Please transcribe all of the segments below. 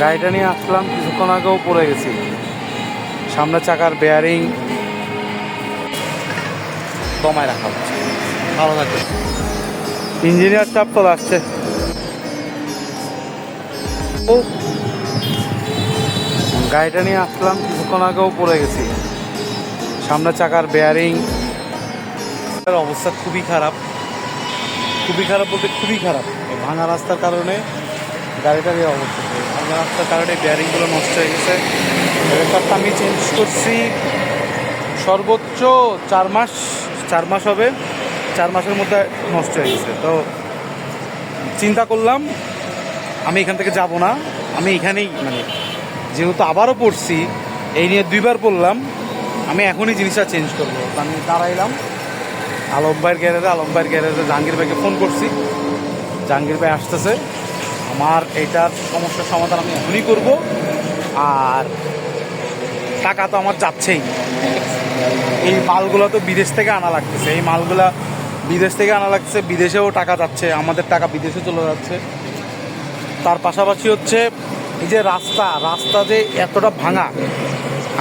গাড়িটা নিয়ে আসলাম, কিছুক্ষণ আগেও পড়ে গেছি। সামনের চাকার বেয়ারিং দমায় রাখা হচ্ছে। ভালো থাকবে। ইঞ্জিনিয়ার চাপ চলে আসছে। ও গাড়িটা নিয়ে আসলাম, কিছুক্ষণ আগেও পড়ে গেছি। সামনের চাকার বেয়ারিং অবস্থা খুবই খারাপ, খুবই খারাপ বলতে খুবই খারাপ। ভাঙা রাস্তার কারণে গাড়িটার এই অবস্থা। ভাঙা রাস্তার কারণে বেয়ারিংগুলো নষ্ট হয়ে গেছে। রেপারটা আমি চেঞ্জ করছি সর্বোচ্চ 4 মাস হবে। 4 মাসের মধ্যে নষ্ট হয়ে গেছে। তো চিন্তা করলাম আমি এখান থেকে যাব না, আমি এখানেই যেহেতু আবারও পড়ছি, এই নিয়ে 2বার পড়লাম, আমি এখনই জিনিসটা চেঞ্জ করবো। আমি দাঁড়াইলাম আলম ভাইয়ের গ্যারেজে জাহাঙ্গীর ভাইকে ফোন করছি। জাহাঙ্গীর ভাই আসতেছে। আমার এইটার সমস্যার সমাধান আমি এখনই করব। আর টাকা তো আমার যাচ্ছেই। এই মালগুলো তো বিদেশ থেকে আনা লাগতেছে, এই মালগুলা বিদেশ থেকে আনা লাগছে, বিদেশেও টাকা যাচ্ছে, আমাদের টাকা বিদেশে চলে যাচ্ছে। তার পাশাপাশি হচ্ছে এই যে রাস্তা যে এতটা ভাঙা,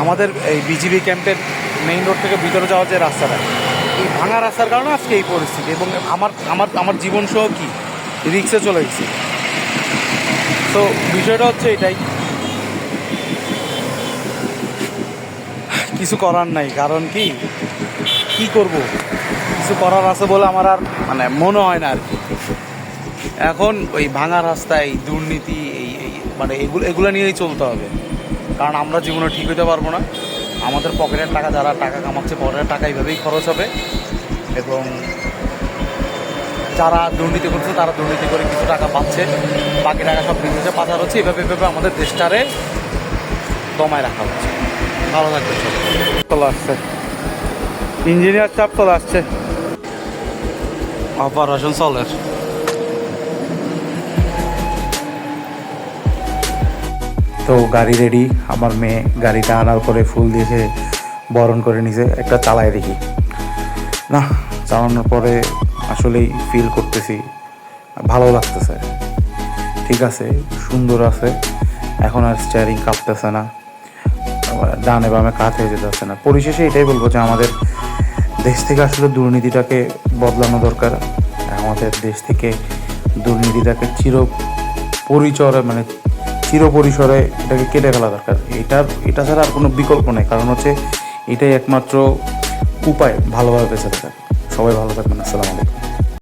আমাদের এই বিজিবি ক্যাম্পের মেইন রোড থেকে ভিতরে যাওয়ার যে রাস্তাটা, এই ভাঙা রাস্তার কারণে আজকে এই পরিস্থিতি। এবং আমার জীবন সহ কি রিক্সে চলে গেছি। তো বিষয়টা হচ্ছে এটাই, কিছু করার নাই। কারণ কি করব, কিছু করার আছে বলে আমার আর মনে হয় না আর কি। এখন ওই ভাঙা রাস্তায় এই দুর্নীতি এই এগুলো নিয়েই চলতে হবে। কারণ আমরা জীবনে ঠিক হইতে পারবো না। আমাদের পকেটের টাকা, যারা টাকা কামাচ্ছে পকেটের টাকা এইভাবেই খরচ হবে। এবং যারা দুর্নীতি করছে তারা দুর্নীতি করে কিছু টাকা পাচ্ছে, বাকি টাকা সব বিদেশে পাচার হচ্ছে। এভাবে আমাদের দেশটারে দমায় রাখা হচ্ছে। ভালো থাকবে। চলে আসছে ইঞ্জিনিয়ার চাপ চলে আসছে। অপারেশন চলে। তো গাড়ি রেডি। আমার মেয়ে গাড়িটা আনার পরে ফুল দিয়ে বরণ করে নিছে। একটা চালায় দেখি না, চালানোর পরে আসলেই ফিল করতেছি ভালো লাগতেছে। ঠিক আছে, সুন্দর আছে। এখন আর স্টিয়ারিং কাঁপতেছে না, ডানে বামে কাত হয়ে যেতে না। পরিশেষে এটাই বলবো যে আমাদের দেশ থেকে আসলে দুর্নীতিটাকে বদলানো দরকার। আমাদের দেশ থেকে দুর্নীতিটাকে চিরপরিসরে এটাকে কেটে ফেলা দরকার। এটা ছাড়া আর কোনো বিকল্প নেই। কারণ হচ্ছে এটাই একমাত্র উপায় ভালোভাবে বেঁচে থাকার। সবাই ভালো থাকবেন। আসসালামু আলাইকুম।